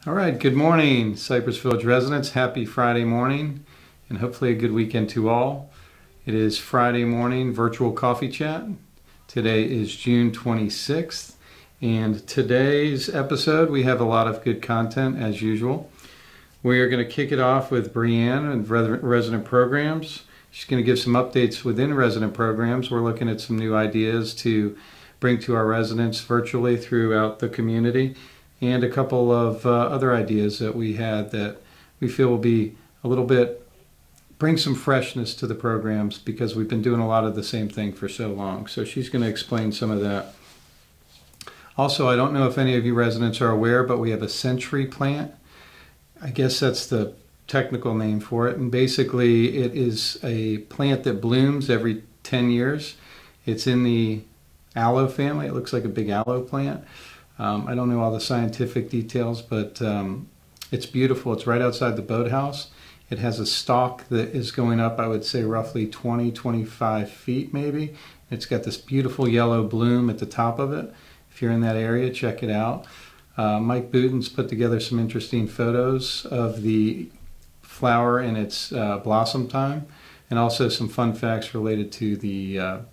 All right, good morning, Cypress Village residents. Happy Friday morning, and hopefully a good weekend to all. It is Friday morning virtual coffee chat. Today is June 26th, and today's episode we have a lot of good content as usual. We are going to kick it off with Brianne and resident programs. She's going to give some updates within resident programs. We're looking at some new ideas to bring to our residents virtually throughout the community, and a couple of other ideas that we had that we feel will be a little bit, bring some freshness to the programs because we've been doing a lot of the same thing for so long. So she's going to explain some of that. Also, I don't know if any of you residents are aware, but we have a century plant. I guess that's the technical name for it. And basically it is a plant that blooms every 10 years. It's in the aloe family. It looks like a big aloe plant. I don't know all the scientific details, but it's beautiful. It's right outside the boathouse. It has a stalk that is going up, I would say, roughly 20-25 feet maybe. It's got this beautiful yellow bloom at the top of it. If you're in that area, check it out. Mike Booten's put together some interesting photos of the flower in its blossom time, and also some fun facts related to the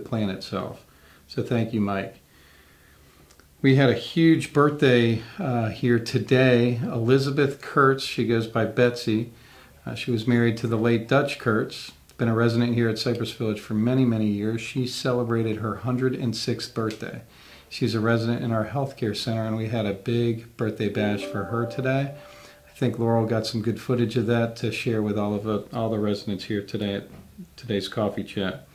plant itself. So thank you, Mike. We had a huge birthday here today. Elizabeth Kurtz, she goes by Betsey. She was married to the late Dutch Kurtz. Been a resident here at Cypress Village for many, many years. She celebrated her 106th birthday. She's a resident in our healthcare center, and we had a big birthday bash for her today. I think Laurel got some good footage of that to share with all the residents here today at today's coffee chat.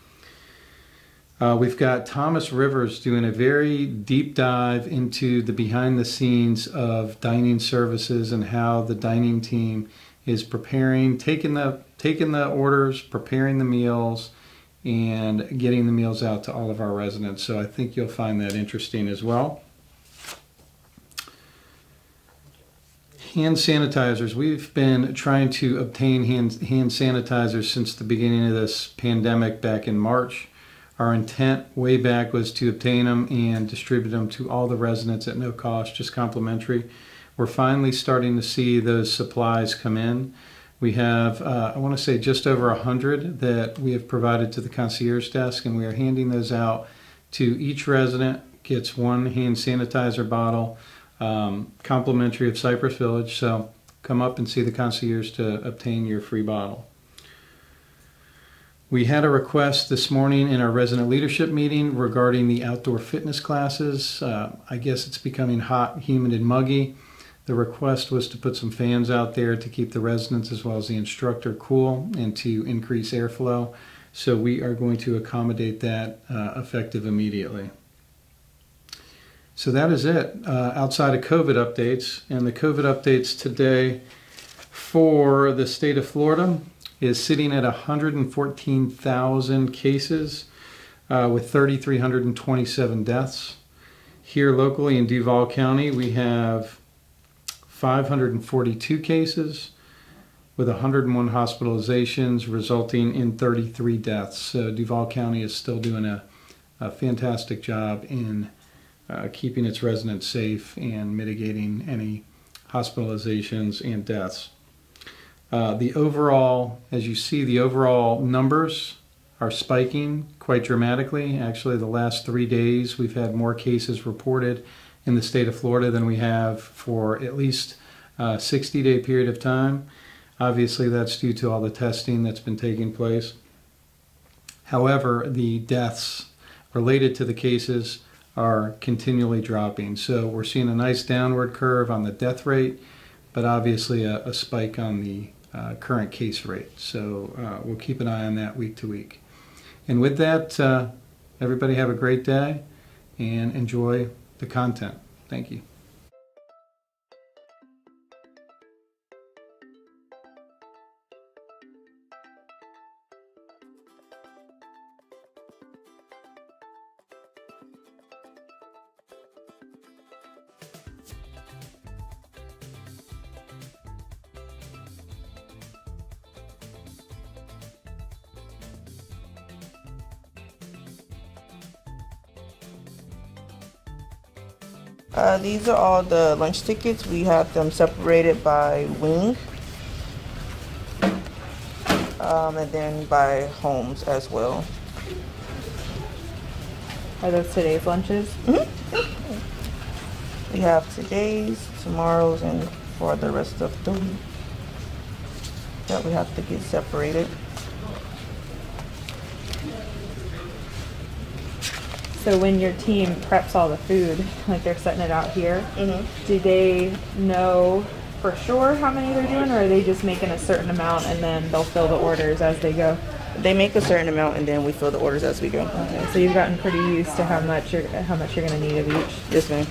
We've got Thomas Rivers doing a very deep dive into the behind the scenes of dining services and how the dining team is preparing, taking the orders, preparing the meals, and getting the meals out to all of our residents. So I think you'll find that interesting as well. Hand sanitizers. We've been trying to obtain hand sanitizers since the beginning of this pandemic back in March. Our intent way back was to obtain them and distribute them to all the residents at no cost, just complimentary. We're finally starting to see those supplies come in. We have, I want to say, just over 100 that we have provided to the concierge desk, and we are handing those out to each resident. Gets one hand sanitizer bottle, complimentary of Cypress Village. So come up and see the concierge to obtain your free bottle. We had a request this morning in our resident leadership meeting regarding the outdoor fitness classes. I guess it's becoming hot, humid, and muggy. The request was to put some fans out there to keep the residents as well as the instructor cool and to increase airflow. So we are going to accommodate that effective immediately. So that is it outside of COVID updates. And the COVID updates today for the state of Florida is sitting at 114,000 cases with 3,327 deaths. Here locally in Duval County, we have 542 cases with 101 hospitalizations, resulting in 33 deaths. So Duval County is still doing a fantastic job in keeping its residents safe and mitigating any hospitalizations and deaths. The overall, as you see, the overall numbers are spiking quite dramatically. Actually, the last 3 days we've had more cases reported in the state of Florida than we have for at least a 60-day period of time. Obviously, that's due to all the testing that's been taking place. However, the deaths related to the cases are continually dropping. So we're seeing a nice downward curve on the death rate, but obviously a spike on the current case rate. So we'll keep an eye on that week to week. And with that, everybody have a great day and enjoy the content. Thank you. These are all the lunch tickets. We have them separated by wing. And then by homes as well. Are those today's lunches? Mm-hmm. We have today's, tomorrow's, and for the rest of the week that we have to get separated. So when your team preps all the food, like they're setting it out here, do they know for sure how many they're doing, or are they just making a certain amount and then they'll fill the orders as they go? They make a certain amount and then we fill the orders as we go. Okay, so you've gotten pretty used to how much you're going to need of each. Yes, ma'am.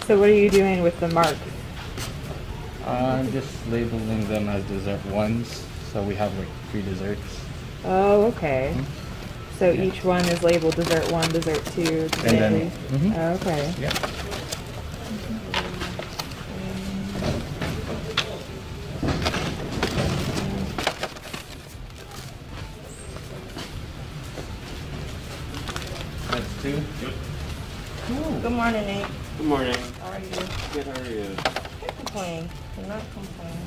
So what are you doing with the mark? I'm just labeling them as dessert ones, so we have like 3 desserts. Oh, okay. So each one is labeled dessert 1, dessert 2, dessert 3. Oh, okay. Yeah. That's 2. Yep. Good morning, Nate. Good morning. How are you? Good, how are you? Can't complain. Cannot complain.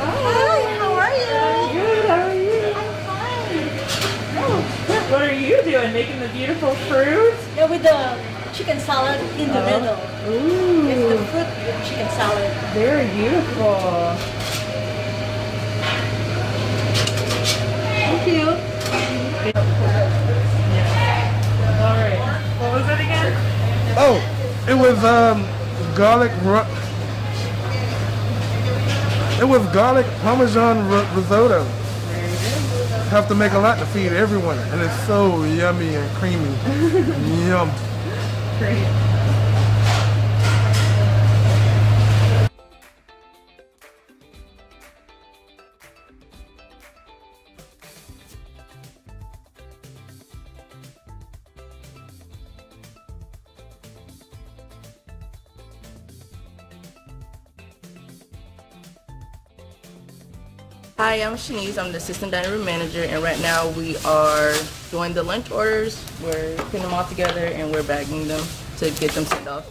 Hi, how are you? Good, how are you? I'm fine. Oh, what are you doing? Making the beautiful fruit? Yeah, with the chicken salad in the middle. Ooh, It's the fruit chicken salad. very beautiful. Thank you. All right. What was it again? Oh, it was garlic. It was garlic parmesan risotto. Have to make a lot to feed everyone, and it's so yummy and creamy. Yum. Great. Hi, I'm Shanice. I'm the assistant dining room manager, and right now we are doing the lunch orders. We're putting them all together and we're bagging them to get them sent off.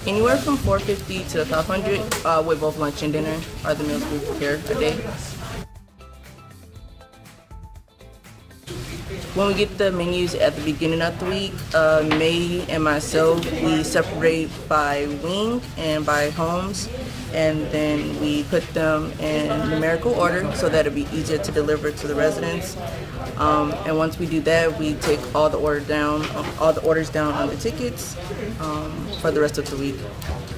Anywhere from $450 to $500 with both lunch and dinner are the meals we prepare a day. When we get the menus at the beginning of the week, May and myself, we separate by wing and by homes, and then we put them in numerical order so that it'll be easier to deliver to the residents. And once we do that, we take all the orders down on the tickets for the rest of the week,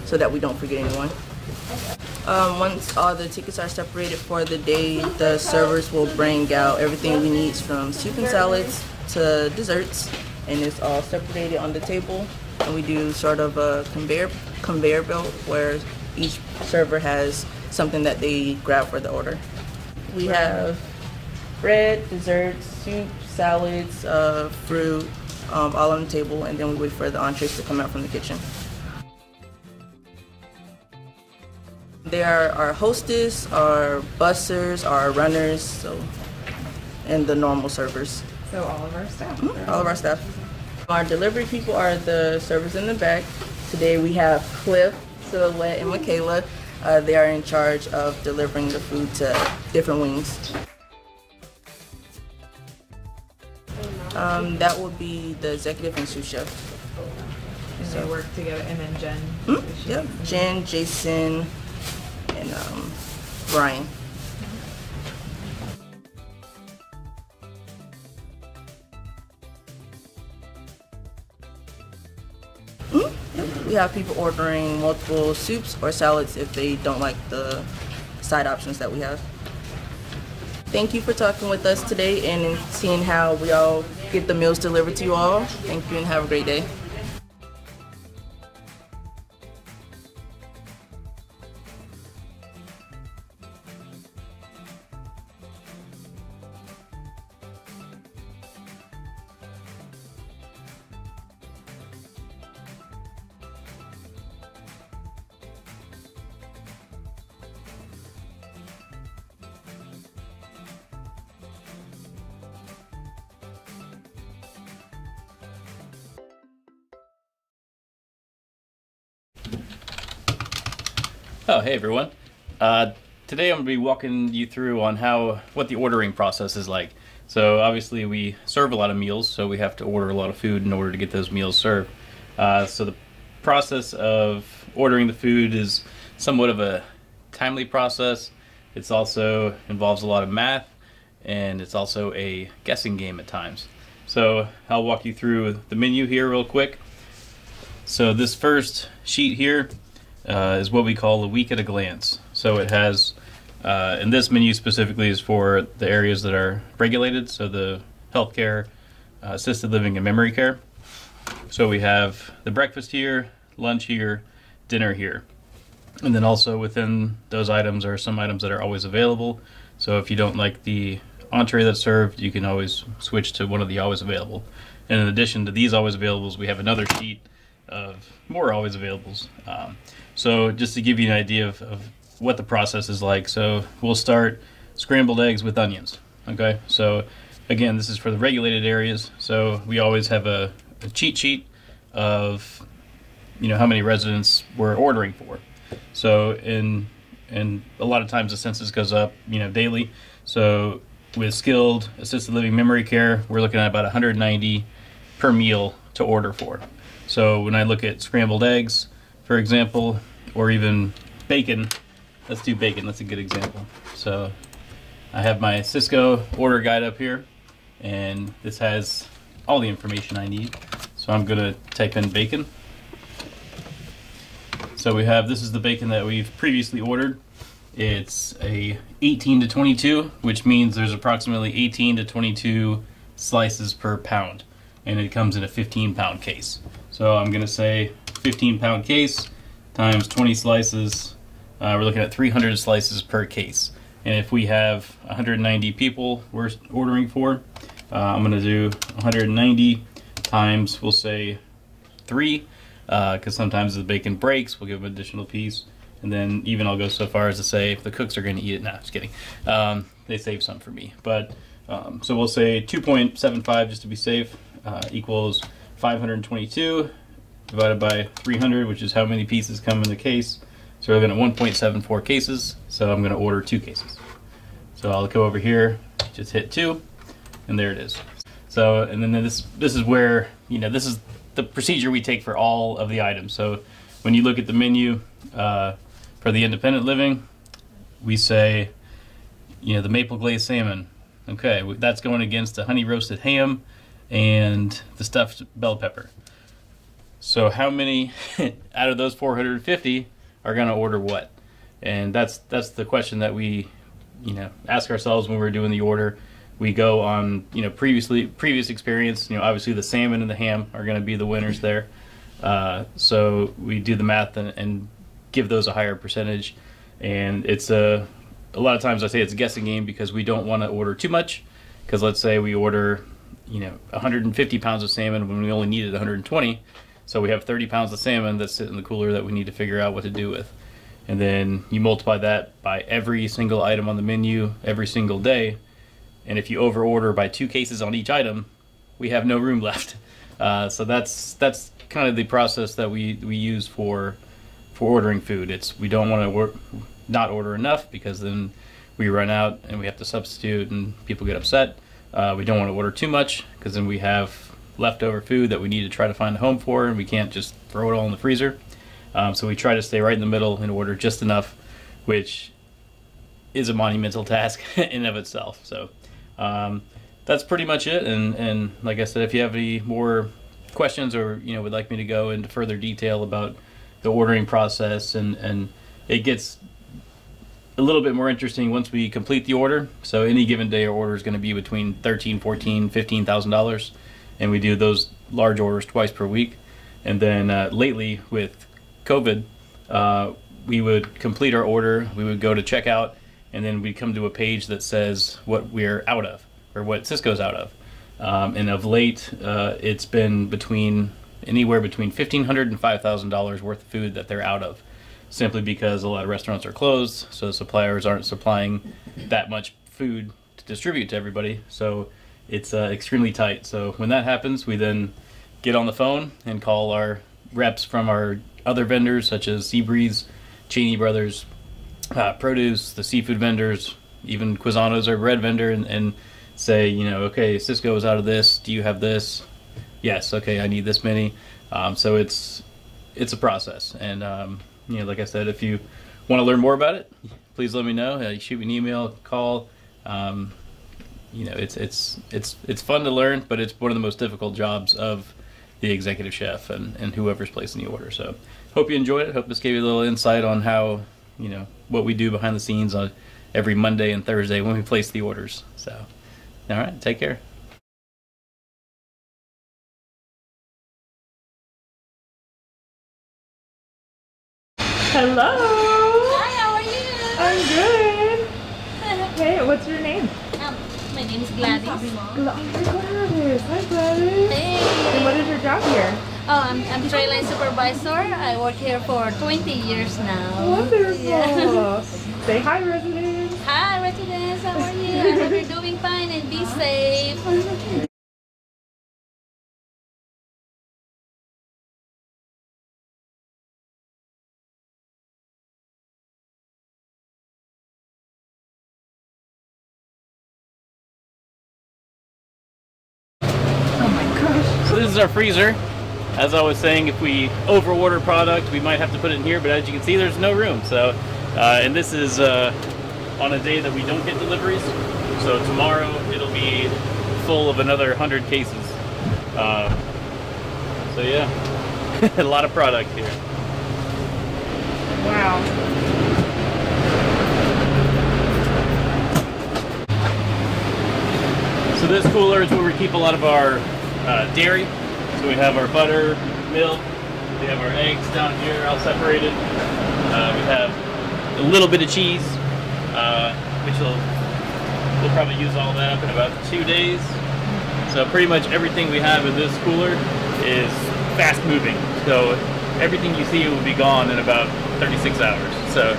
so that we don't forget anyone. Once all the tickets are separated for the day, the servers will bring out everything we need from soup and salads to desserts, and it's all separated on the table. And we do sort of a conveyor belt where each server has something that they grab for the order. We have bread, desserts, soup, salads, fruit, all on the table, and then we wait for the entrees to come out from the kitchen. There are our hostess, our bussers, our runners, and the normal servers. So all of our staff. All of our staff. Our delivery people are the servers in the back. Today we have Cliff, Silhouette and Michaela. They are in charge of delivering the food to different wings. That would be the executive and sous chef. And they work together, and then Jen. Yep, Jen, Jason, and Brian. Yep. We have people ordering multiple soups or salads if they don't like the side options that we have. Thank you for talking with us today and seeing how we all get the meals delivered to you all. Thank you and have a great day. Oh, hey everyone. Today I'm going to be walking you through on what the ordering process is like. So obviously we serve a lot of meals, so we have to order a lot of food in order to get those meals served. So the process of ordering the food is somewhat of a timely process. It's also involves a lot of math, and it's also a guessing game at times. So I'll walk you through the menu here real quick. So this first sheet here is what we call a week at a glance. So it has, and this menu specifically is for the areas that are regulated, so the healthcare, assisted living, and memory care. So we have the breakfast here, lunch here, dinner here. And then also within those items are some items that are always available. So if you don't like the entree that's served, you can always switch to one of the always available. And in addition to these always availables, we have another sheet of more always availables. So just to give you an idea of what the process is like, so we'll start scrambled eggs with onions. Okay, so again, this is for the regulated areas, so we always have a cheat sheet of how many residents we're ordering for. So and a lot of times the census goes up daily. So with skilled assisted living memory care, we're looking at about 190 per meal to order for. So when I look at scrambled eggs, for example, or even bacon, let's do bacon, that's a good example. So I have my Cisco order guide up here, and this has all the information I need. So I'm gonna type in bacon. So we have, this is the bacon that we've previously ordered. It's a 18 to 22, which means there's approximately 18 to 22 slices per pound, and it comes in a 15-pound case. So I'm gonna say 15-pound case times 20 slices. We're looking at 300 slices per case. And if we have 190 people we're ordering for, I'm gonna do 190 times, we'll say 3, because sometimes the bacon breaks, we'll give them an additional piece. And then even I'll go so far as to say if the cooks are gonna eat it, nah, just kidding. They save some for me. But so we'll say 2.75 just to be safe, equals 522 divided by 300, which is how many pieces come in the case. So we're looking at 1.74 cases, so I'm going to order 2 cases. So I'll go over here, just hit 2, and there it is. So, and then this is where, this is the procedure we take for all of the items. So when you look at the menu for the independent living, we say, the maple glazed salmon. Okay, that's going against the honey roasted ham and the stuffed bell pepper. So how many out of those 450 are going to order what? And that's the question that we ask ourselves when we're doing the order. We go on previous experience. Obviously the salmon and the ham are going to be the winners there. So we do the math and give those a higher percentage. And it's a lot of times I say it's a guessing game because we don't want to order too much. Because let's say we order 150 pounds of salmon when we only needed 120. So we have 30 pounds of salmon that sit in the cooler that we need to figure out what to do with. And then you multiply that by every single item on the menu every single day. And if you over order by 2 cases on each item, we have no room left. So that's kind of the process that we use for for ordering food. We don't want to not order enough, because then we run out and we have to substitute and people get upset. We don't want to order too much, because then we have leftover food that we need to try to find a home for, and we can't just throw it all in the freezer. So we try to stay right in the middle and order just enough, which is a monumental task in and of itself. So that's pretty much it. And like I said, if you have any more questions, or would like me to go into further detail about the ordering process, and it gets a little bit more interesting once we complete the order. So any given day, our order is going to be between $13,000, $14,000, $15,000, and we do those large orders twice per week. And then lately with COVID, we would complete our order, we would go to checkout, and then we'd come to a page that says what we're out of, or what Cisco's out of. And of late, it's been anywhere between $1,500 and $5,000 worth of food that they're out of, simply because a lot of restaurants are closed, so suppliers aren't supplying that much food to distribute to everybody. So it's extremely tight. So when that happens, we then get on the phone and call our reps from our other vendors, such as Seabreeze, Cheney Brothers, Produce, the seafood vendors, even Quizano's our bread vendor, and say, okay, Cisco is out of this. Do you have this? Yes. Okay, I need this many. So it's a process, and like I said, if you want to learn more about it, please let me know. Shoot me an email, call. It's fun to learn, but it's one of the most difficult jobs of the executive chef and whoever's placing the order. So hope you enjoyed it. Hope this gave you a little insight on how, what we do behind the scenes on every Monday and Thursday when we place the orders. So, all right, take care. Hello. Hi, how are you? I'm good. Hey, what's your name? My name is Gladys. Gladys. Hi, Gladys. Hey. And what is your job here? Oh, I'm trade line supervisor. I work here for 20 years now. Wonderful. Yeah. Say hi, residents. Hi, residents. How are you? I hope you're doing fine and be safe. So this is our freezer. As I was saying, if we over-order product, we might have to put it in here, but as you can see, there's no room. So, and this is on a day that we don't get deliveries. So tomorrow it'll be full of another 100 cases. So yeah, a lot of product here. Wow. So this cooler is where we keep a lot of our dairy. So we have our butter, milk, we have our eggs down here all separated. We have a little bit of cheese, which we'll probably use all that up in about 2 days. So pretty much everything we have in this cooler is fast moving. So everything you see will be gone in about 36 hours. So,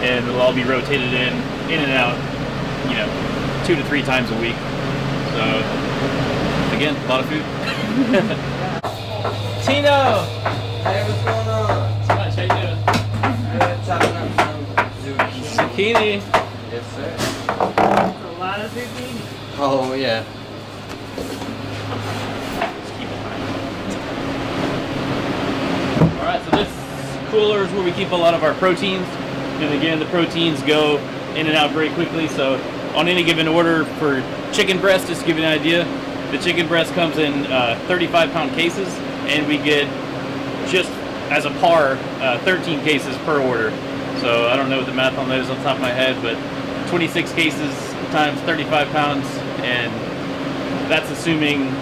and it'll all be rotated in and out, 2 to 3 times a week. So again, a lot of food. Tino! Hey, what's going on? So much, how you doing? Chopping up some Zucchini. Yes, sir. That's a lot of zucchini. Oh, yeah. Alright, so this cooler is where we keep a lot of our proteins. And again, the proteins go in and out very quickly. So on any given order for chicken breast, just to give you an idea, the chicken breast comes in 35-pound cases, and we get, just as a par, 13 cases per order. So I don't know what the math on that is on the top of my head, but 26 cases times 35 pounds, and that's assuming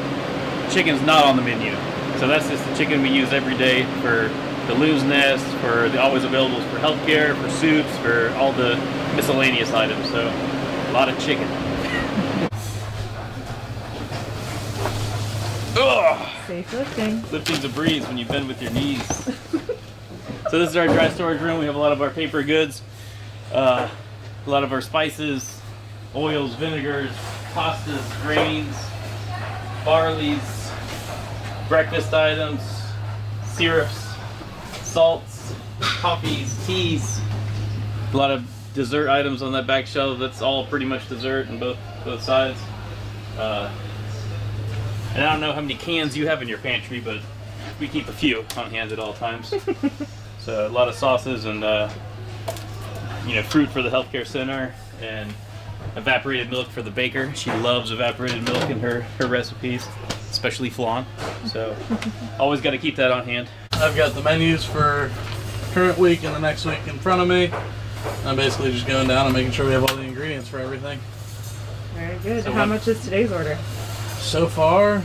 chicken's not on the menu. So that's just the chicken we use every day for the loon's nest, for the always availables for healthcare, for soups, for all the miscellaneous items. So a lot of chicken. Ugh. Safe lifting. Lifting's a breeze when you bend with your knees. So this is our dry storage room. We have a lot of our paper goods, a lot of our spices, oils, vinegars, pastas, grains, barleys, breakfast items, syrups, salts, coffees, teas, a lot of dessert items on that back shelf. That's all pretty much dessert on both sides. And I don't know how many cans you have in your pantry, but we keep a few on hand at all times. So a lot of sauces and you know, fruit for the healthcare center and evaporated milk for the baker. She loves evaporated milk in her recipes, especially flan. So always got to keep that on hand. I've got the menus for current week and the next week in front of me. I'm basically just going down and making sure we have all the ingredients for everything. Very good. So How much is today's order? So far,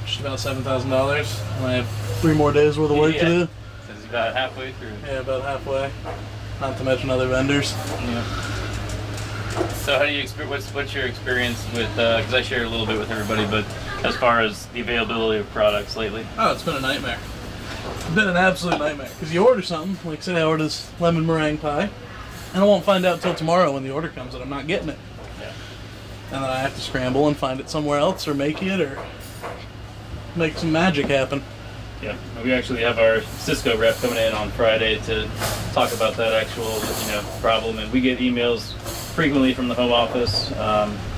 just about $7,000. And I have 3 more days worth of work to do. So it's about halfway through. Yeah, about halfway. Not to mention other vendors. Yeah. So how do you what's your experience with, because I share a little bit with everybody, but as far as the availability of products lately? Oh, it's been a nightmare. It's been an absolute nightmare. Because you order something, like say I order this lemon meringue pie, and I won't find out until tomorrow when the order comes that I'm not getting it. Yeah. And then I have to scramble and find it somewhere else, or make it, or make some magic happen. Yeah, we actually have our Cisco rep coming in on Friday to talk about that actual, problem. And we get emails frequently from the home office.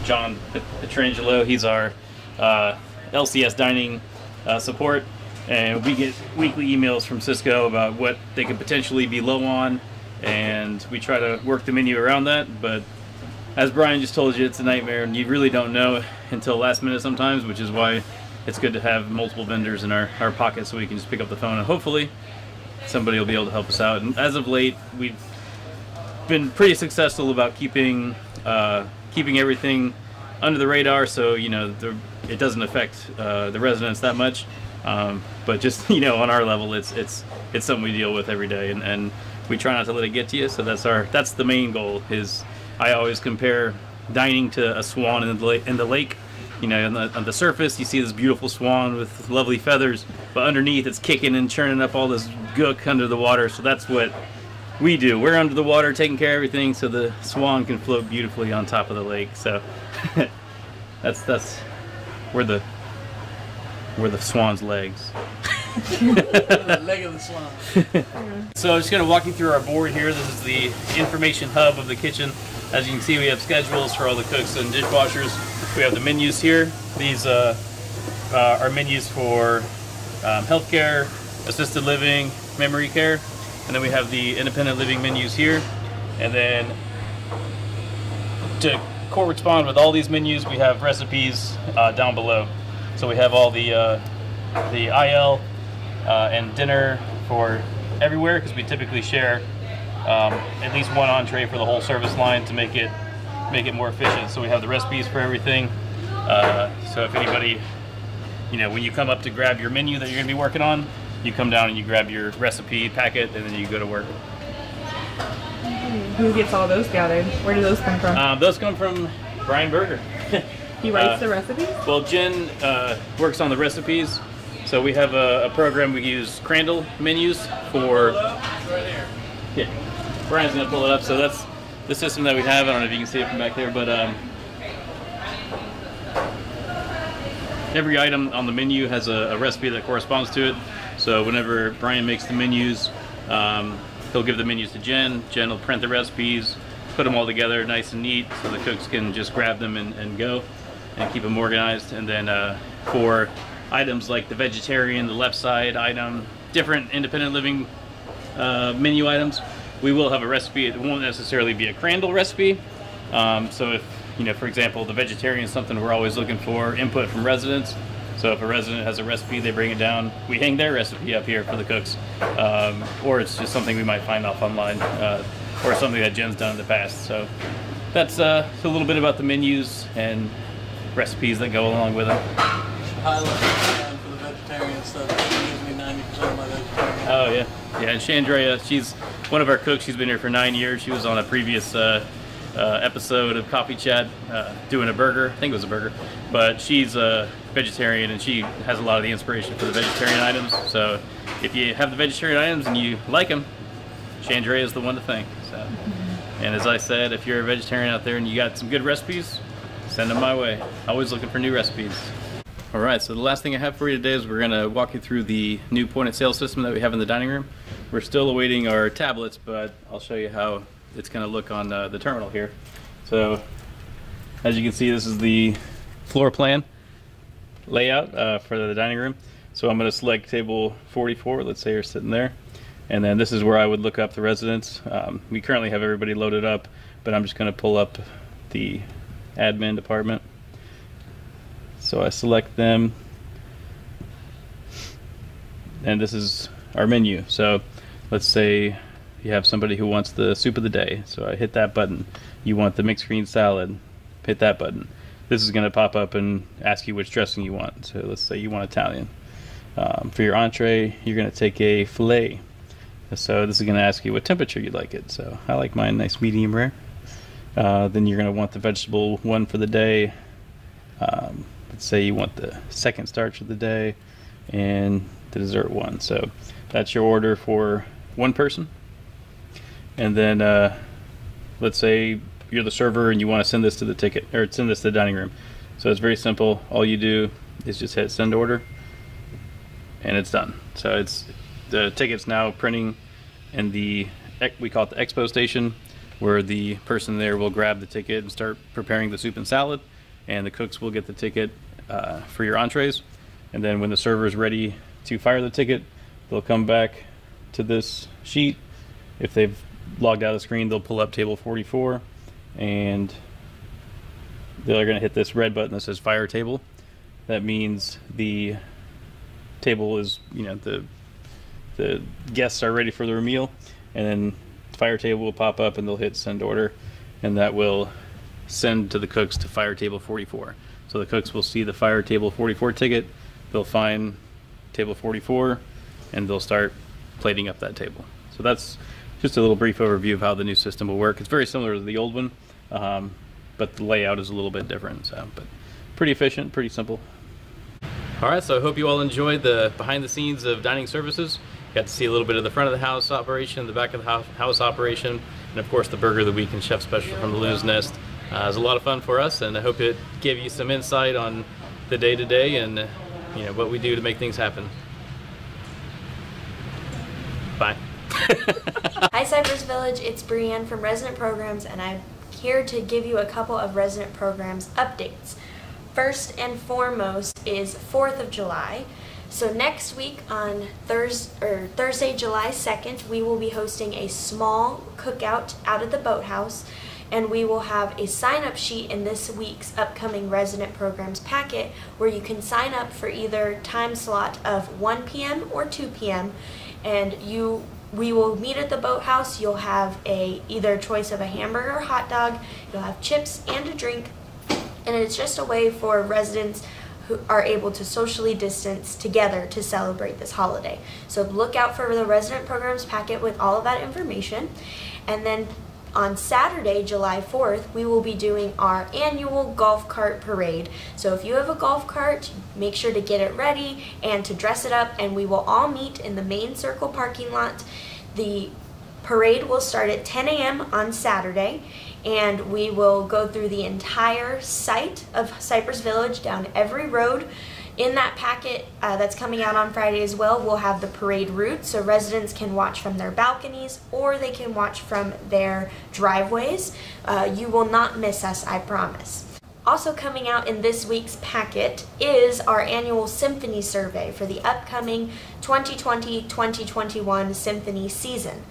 John Petrangelo, he's our LCS dining support, and we get weekly emails from Cisco about what they could potentially be low on, and we try to work the menu around that. But as Brian just told you, it's a nightmare, and you really don't know until last minute sometimes, which is why it's good to have multiple vendors in our pocket so we can just pick up the phone and hopefully somebody will be able to help us out. And as of late, we've been pretty successful about keeping everything under the radar, so it doesn't affect the residents that much. But just on our level, it's something we deal with every day, and we try not to let it get to you. So that's the main goal. Is I always compare dining to a swan in the lake. On the surface, you see this beautiful swan with lovely feathers, but underneath it's kicking and churning up all this gook under the water. So that's what we do. We're under the water taking care of everything so the swan can float beautifully on top of the lake. So we're the swan's legs. The leg of the swan. So I'm just going to walk you through our board here. This is the information hub of the kitchen. As you can see, we have schedules for all the cooks and dishwashers. We have the menus here. These are menus for healthcare, assisted living, memory care, and then we have the independent living menus here. And then to correspond with all these menus, we have recipes down below. So we have all the IL and dinner for everywhere, because we typically share at least one entree for the whole service line to make it more efficient. So we have the recipes for everything. So if anybody, when you come up to grab your menu that you're going to be working on, you come down and you grab your recipe packet, and then you go to work. Who gets all those gathered? Where do those come from? Those come from Brian Berger. He writes the recipes? Well, Jen works on the recipes. So we have a program. We use Crandall menus for. Yeah, Brian's gonna pull it up. So that's the system that we have. I don't know if you can see it from back there, but every item on the menu has a recipe that corresponds to it. So whenever Brian makes the menus, he'll give the menus to Jen. Jen will print the recipes, put them all together nice and neat, so the cooks can just grab them and go, and keep them organized. And then for items like the vegetarian, the left side item, different independent living menu items, we will have a recipe. It won't necessarily be a Crandall recipe. So if, for example, the vegetarian is something we're always looking for input from residents. So if a resident has a recipe, they bring it down. We hang their recipe up here for the cooks. Or it's just something we might find off online, or something that Jen's done in the past. So that's a little bit about the menus and recipes that go along with them. Highlight for the vegetarian stuff. She gives me 90% of my vegetarian. Oh yeah, yeah. And Chandrea, she's one of our cooks. She's been here for 9 years. She was on a previous episode of Coffee Chat doing a burger. I think it was a burger, but she's a vegetarian and she has a lot of the inspiration for the vegetarian items. So if you have the vegetarian items and you like them, Chandrea is the one to thank. So, and as I said, if you're a vegetarian out there and you got some good recipes, send them my way. Always looking for new recipes. All right, so the last thing I have for you today is we're going to walk you through the new point of sale system that we have in the dining room. we're still awaiting our tablets, but I'll show you how it's going to look on the terminal here. So as you can see, this is the floor plan layout for the dining room. So I'm going to select table 44, let's say you're sitting there, and then this is where I would look up the residents. We currently have everybody loaded up, but I'm just going to pull up the admin department. So I select them, and this is our menu. So let's say you have somebody who wants the soup of the day, so I hit that button. You want the mixed green salad, hit that button. This is going to pop up and ask you which dressing you want. So let's say you want Italian. For your entree, you're going to take a filet. So this is going to ask you what temperature you like it. So I like mine nice medium rare. Then you're going to want the vegetable one for the day. Let's say you want the second starch of the day and the dessert one. So that's your order for one person. And then let's say you're the server and you want to send this to the ticket, or send this to the dining room. So it's very simple. All you do is just hit send order and it's done. So it's the ticket's now printing in the, we call it the expo station, where the person there will grab the ticket and start preparing the soup and salad, and the cooks will get the ticket for your entrees. And then when the server is ready to fire the ticket, they'll come back to this sheet. If they've logged out of the screen, they'll pull up table 44, and they're going to hit this red button that says fire table. That means the table is, you know, the guests are ready for their meal, and then the fire table will pop up and they'll hit send order, and that will send to the cooks to fire table 44. So the cooks will see the fire table 44 ticket, they'll find table 44, and they'll start plating up that table. So that's just a little brief overview of how the new system will work. It's very similar to the old one, but the layout is a little bit different. So, but pretty efficient, pretty simple. All right, so I hope you all enjoyed the behind the scenes of dining services. Got to see a little bit of the front of the house operation, the back of the house operation, and of course the Burger of the Week and Chef Special from the Loon's Nest. It was a lot of fun for us, and I hope it gave you some insight on the day-to-day and you know, what we do to make things happen. Bye. Hi Cypress Village, it's Brianne from Resident Programs, and I'm here to give you a couple of Resident Programs updates. First and foremost is 4th of July. So next week on Thursday, July 2nd, we will be hosting a small cookout out at the boathouse, and we will have a sign-up sheet in this week's upcoming Resident Programs packet where you can sign up for either time slot of 1 p.m. or 2 p.m. and we will meet at the boathouse. You'll have either choice of a hamburger or hot dog, you'll have chips and a drink, and it's just a way for residents who are able to socially distance together to celebrate this holiday. So look out for the Resident Programs packet with all of that information. And then on Saturday, July 4th, we will be doing our annual golf cart parade. So if you have a golf cart, make sure to get it ready and to dress it up, and we will all meet in the main circle parking lot. The parade will start at 10 a.m. on Saturday, and we will go through the entire site of Cypress Village, down every road. In that packet that's coming out on Friday as well, we'll have the parade route, so residents can watch from their balconies or they can watch from their driveways. You will not miss us, I promise. Also coming out in this week's packet is our annual Symphony Survey for the upcoming 2020-2021 Symphony season.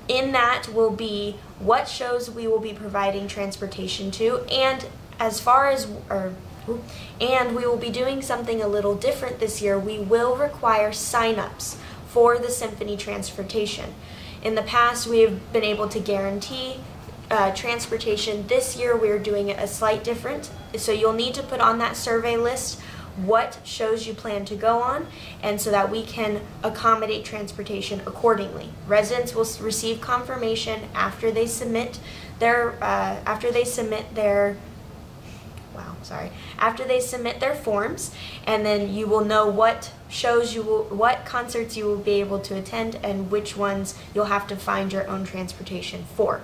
In that will be what shows we will be providing transportation to, and we will be doing something a little different this year. We will require sign-ups for the Symphony transportation. In the past, we have been able to guarantee transportation. This year, we're doing it a slight different. So you'll need to put on that survey list what shows you plan to go on, and so that we can accommodate transportation accordingly. Residents will receive confirmation after they submit their forms, and then you will know what what concerts you will be able to attend and which ones you'll have to find your own transportation for.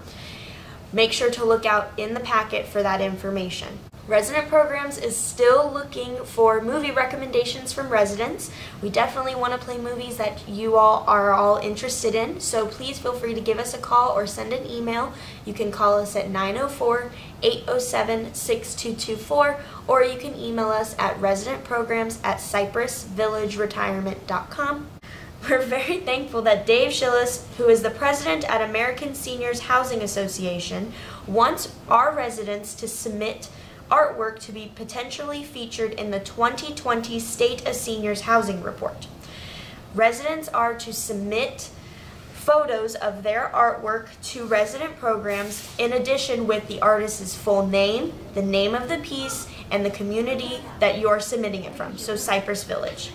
Make sure to look out in the packet for that information. Resident Programs is still looking for movie recommendations from residents. We definitely want to play movies that you all are all interested in, so please feel free to give us a call or send an email. You can call us at 904-807-6224, or you can email us at residentprograms@cypressvillageretirement.com. We're very thankful that Dave Schillis, who is the president at American Seniors Housing Association, wants our residents to submit artwork to be potentially featured in the 2020 State of Seniors Housing Report. Residents are to submit photos of their artwork to Resident Programs, in addition with the artist's full name, the name of the piece, and the community that you're submitting it from, so Cypress Village.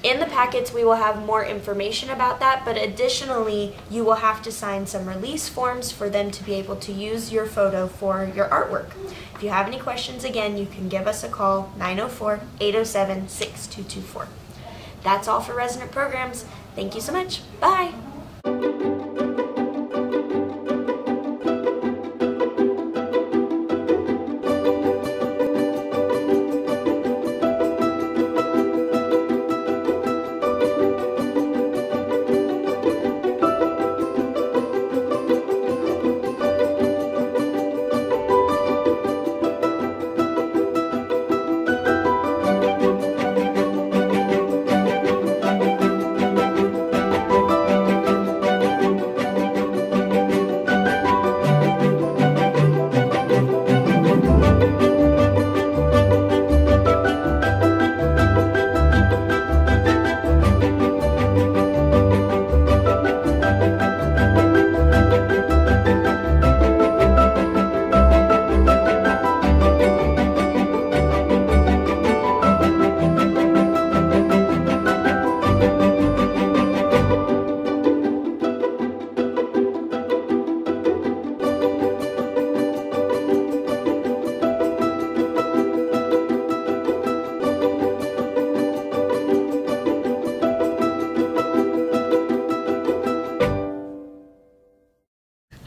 In the packets, we will have more information about that, but additionally, you will have to sign some release forms for them to be able to use your photo for your artwork. If you have any questions, again, you can give us a call, 904-807-6224. That's all for Resident Programs. Thank you so much. Bye.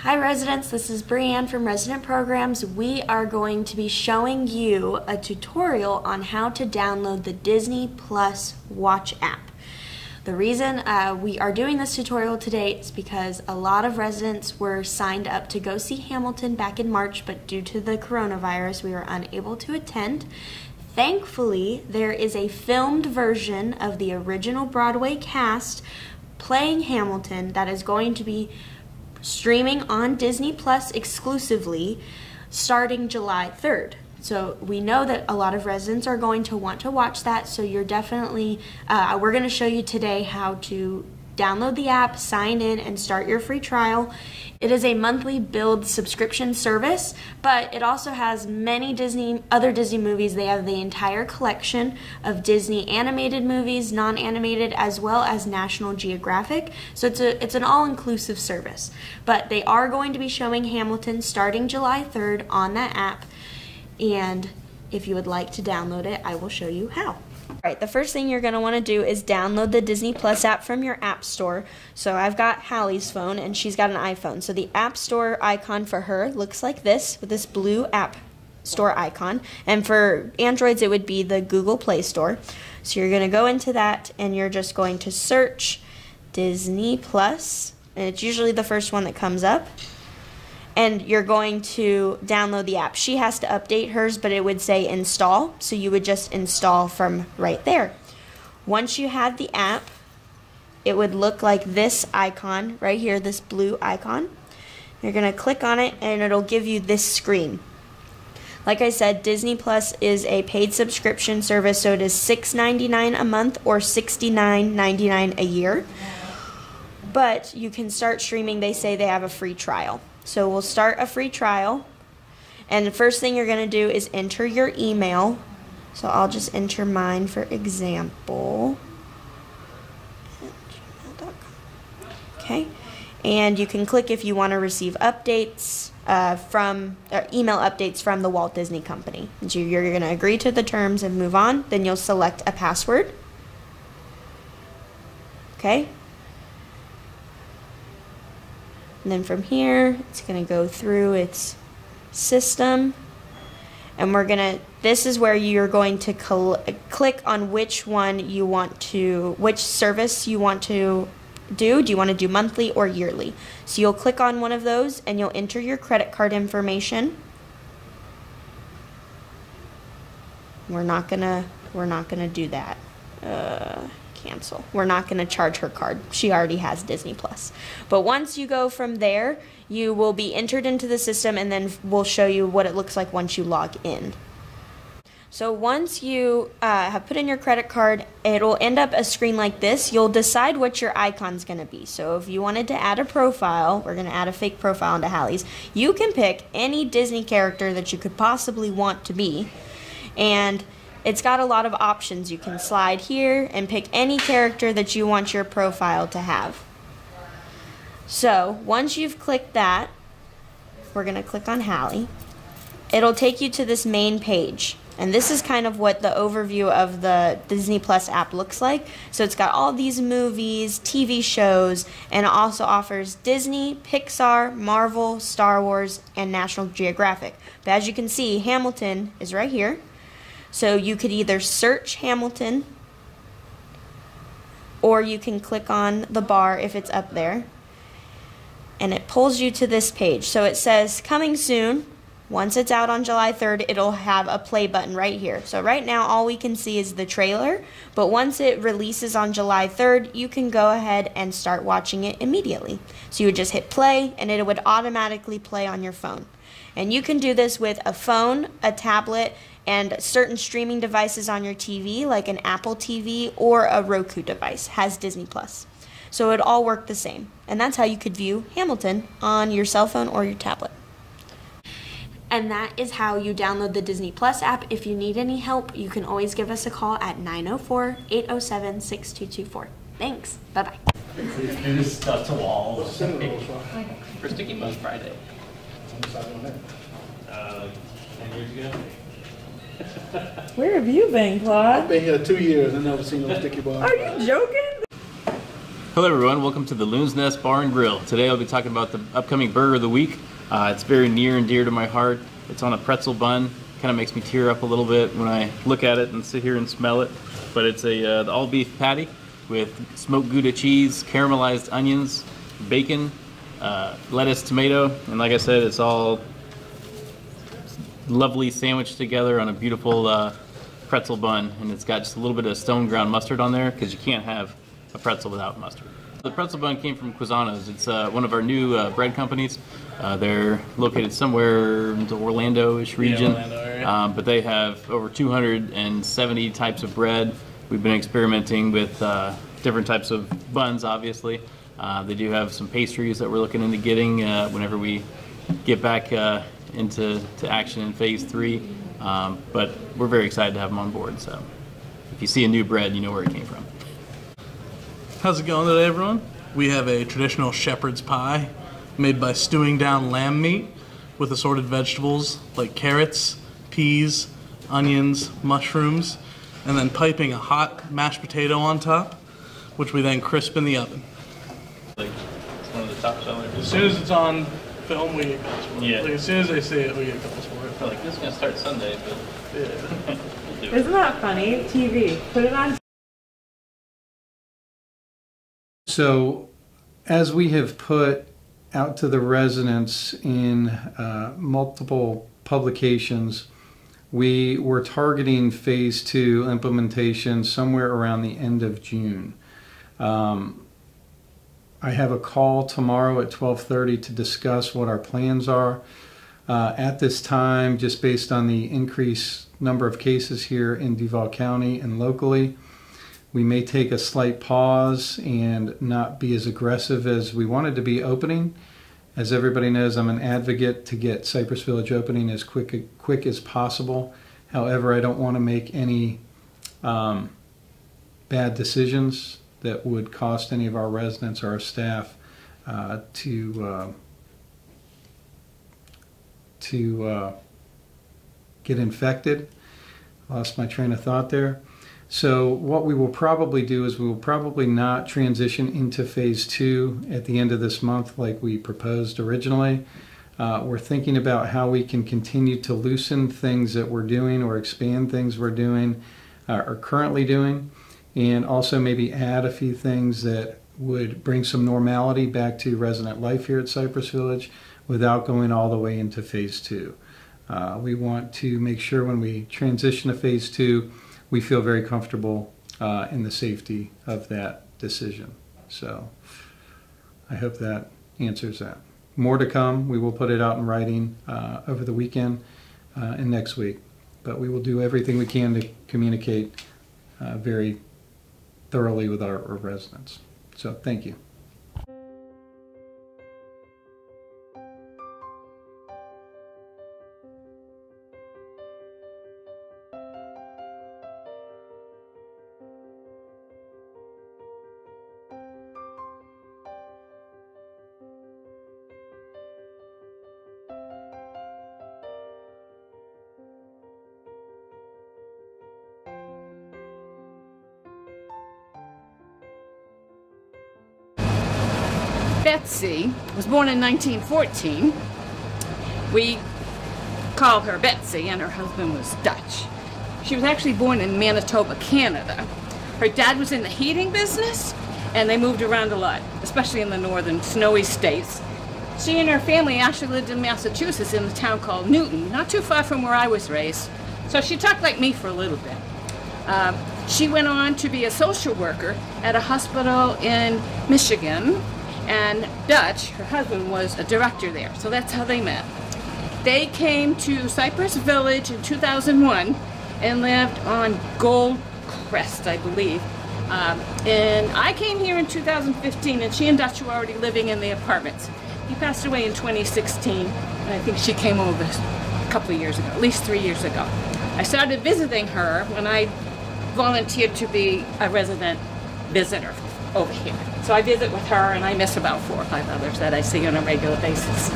Hi residents, this is Brianne from Resident Programs. We are going to be showing you a tutorial on how to download the Disney Plus Watch app. The reason we are doing this tutorial today is because a lot of residents were signed up to go see Hamilton back in March, but due to the coronavirus we were unable to attend. Thankfully, there is a filmed version of the original Broadway cast playing Hamilton that is going to be streaming on Disney Plus exclusively starting July 3rd. So we know that a lot of residents are going to want to watch that, so you're definitely, we're going to show you today how to download the app, sign in, and start your free trial. It is a monthly billed subscription service, but it also has many other Disney movies. They have the entire collection of Disney animated movies, non-animated, as well as National Geographic. So it's an all-inclusive service. But they are going to be showing Hamilton starting July 3rd on that app. And if you would like to download it, I will show you how. Alright, the first thing you're going to want to do is download the Disney Plus app from your app store. So I've got Hallie's phone and she's got an iPhone. So the app store icon for her looks like this, with this blue app store icon. And for Androids it would be the Google Play Store. So you're going to go into that and you're just going to search Disney Plus. And it's usually the first one that comes up. And you're going to download the app. She has to update hers, but it would say install, so you would just install from right there. Once you have the app, it would look like this icon right here, this blue icon. You're going to click on it and it'll give you this screen. Like I said, Disney Plus is a paid subscription service, so it is $6.99 a month or $69.99 a year. But you can start streaming. They say they have a free trial. So we'll start a free trial, and the first thing you're going to do is enter your email. So I'll just enter mine for example. Okay, and you can click if you want to receive updates email updates from the Walt Disney Company. So you're going to agree to the terms and move on. Then you'll select a password. Okay. And then from here, it's going to go through its system. And this is where you're going to click on which service you want to do. Do you want to do monthly or yearly? So you'll click on one of those and you'll enter your credit card information. We're not gonna do that. Cancel. We're not gonna charge her card. She already has Disney Plus. But once you go from there, you will be entered into the system, and then we'll show you what it looks like once you log in. So once you have put in your credit card, it'll end up a screen like this. You'll decide what your icon's going to be. So if you wanted to add a profile, we're going to add a fake profile into Hallie's. You can pick any Disney character that you could possibly want to be. And it's got a lot of options. You can slide here and pick any character that you want your profile to have. So once you've clicked that, we're going to click on Hallie. It'll take you to this main page. And this is kind of what the overview of the Disney Plus app looks like. So it's got all these movies, TV shows, and it also offers Disney, Pixar, Marvel, Star Wars, and National Geographic. But as you can see, Hamilton is right here. So you could either search Hamilton, or you can click on the bar if it's up there. And it pulls you to this page. So it says, coming soon. Once it's out on July 3rd, it'll have a play button right here. So right now, all we can see is the trailer. But once it releases on July 3rd, you can go ahead and start watching it immediately. So you would just hit play, and it would automatically play on your phone. And you can do this with a phone, a tablet, and certain streaming devices on your TV, like an Apple TV or a Roku device, has Disney Plus. So it all work the same. And that's how you could view Hamilton on your cell phone or your tablet. And that is how you download the Disney Plus app. If you need any help, you can always give us a call at 904-807-6224. Thanks. Bye-bye. There's stuff to walls. For Sticky Buzz Friday. 10 years ago. Where have you been, Claude? I've been here 2 years and never seen no sticky bar. Are you joking? Hello everyone, welcome to the Loon's Nest Bar and Grill. Today I'll be talking about the upcoming burger of the week. It's very near and dear to my heart. It's on a pretzel bun. Kind of makes me tear up a little bit when I look at it and sit here and smell it. But it's the all beef patty with smoked Gouda cheese, caramelized onions, bacon, lettuce, tomato, and like I said, it's all lovely sandwiched together on a beautiful pretzel bun, and it's got just a little bit of stone ground mustard on there because you can't have a pretzel without mustard. The pretzel bun came from Quizano's. It's one of our new bread companies. They're located somewhere in the Orlando-ish region, but they have over 270 types of bread. We've been experimenting with different types of buns, obviously. They do have some pastries that we're looking into getting whenever we get back into action in phase 3, but we're very excited to have them on board. So if you see a new bread, you know where it came from. How's it going today, everyone? We have a traditional shepherd's pie made by stewing down lamb meat with assorted vegetables like carrots, peas, onions, mushrooms, and then piping a hot mashed potato on top, which we then crisp in the oven. Like, it's one of the top sellers. As soon as it's on film, we get cups for it. Yeah. Like, as soon as they see it, we get cups for it. We're like, this is going to start Sunday, but Yeah. we'll do it. Isn't that funny? TV. Put it on. So, as we have put out to the residents in multiple publications, we were targeting phase 2 implementation somewhere around the end of June. I have a call tomorrow at 12:30 to discuss what our plans are. At this time, just based on the increased number of cases here in Duval County and locally, we may take a slight pause and not be as aggressive as we wanted to be opening. As everybody knows, I'm an advocate to get Cypress Village opening as quick as possible. However, I don't want to make any bad decisions that would cost any of our residents or our staff to get infected. Lost my train of thought there. So what we will probably do is we will probably not transition into phase 2 at the end of this month like we proposed originally. We're thinking about how we can continue to loosen things that we're doing or expand things we're doing or currently doing, and also maybe add a few things that would bring some normality back to resident life here at Cypress Village without going all the way into phase 2. We want to make sure when we transition to phase 2, we feel very comfortable in the safety of that decision. So I hope that answers that. More to come. We will put it out in writing over the weekend and next week. But we will do everything we can to communicate very thoroughly with our residents. So thank you. Betsey was born in 1914. We call her Betsey, and her husband was Dutch. She was actually born in Manitoba, Canada. Her dad was in the heating business, and they moved around a lot, especially in the northern snowy states. She and her family actually lived in Massachusetts in a town called Newton, not too far from where I was raised. So she talked like me for a little bit. She went on to be a social worker at a hospital in Michigan, and Dutch, her husband, was a director there. So that's how they met. They came to Cypress Village in 2001 and lived on Gold Crest, I believe. And I came here in 2015, and she and Dutch were already living in the apartments. He passed away in 2016, and I think she came over a couple of years ago, at least 3 years ago. I started visiting her when I volunteered to be a resident visitor over here. So I visit with her, and I miss about 4 or 5 others that I see on a regular basis.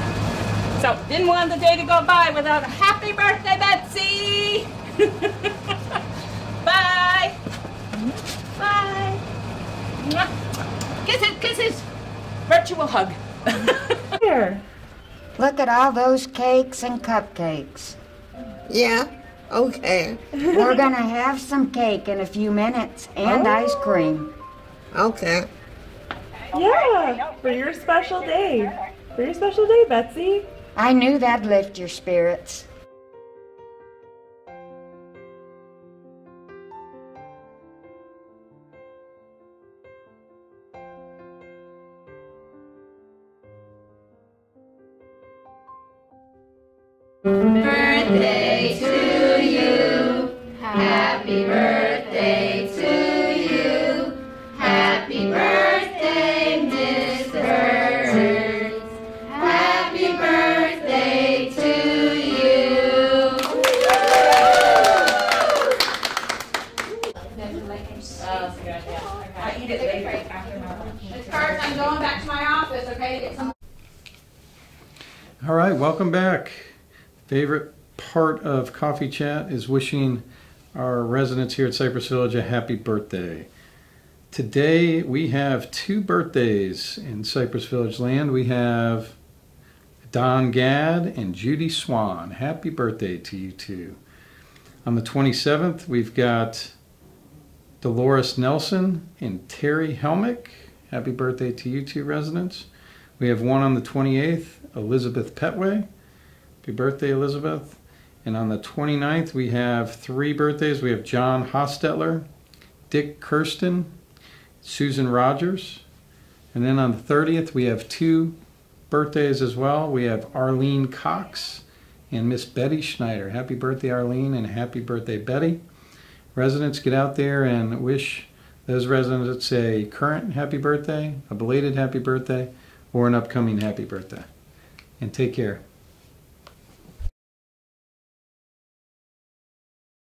So didn't want the day to go by without a happy birthday, Betsey! Bye! Bye! Kisses, kisses! Virtual hug. Here. Look at all those cakes and cupcakes. Yeah, okay. We're gonna have some cake in a few minutes and ice cream. Okay. Yeah, for your special day. For your special day, Betsey. I knew that'd lift your spirits. Birthday to you. Happy birthday to you. Happy birthday, Mr. Kurtz. Happy birthday to you. I eat it later. Miss Kurtz, I'm going back to my office, okay? Get some. All right, welcome back. Favorite part of Coffee Chat is wishing our residents here at Cypress Village a happy birthday. Today we have 2 birthdays in Cypress Village land. We have Don Gadd and Judy Swan. Happy birthday to you two. On the 27th, we've got Dolores Nelson and Terry Helmick. Happy birthday to you two residents. We have one on the 28th, Elizabeth Petway. Happy birthday, Elizabeth. And on the 29th, we have 3 birthdays. We have John Hostetler, Dick Kirsten, Susan Rogers. And then on the 30th, we have 2 birthdays as well. We have Arlene Cox and Miss Betty Schneider. Happy birthday, Arlene, and happy birthday, Betty. Residents, get out there and wish those residents a current happy birthday, a belated happy birthday, or an upcoming happy birthday. And take care.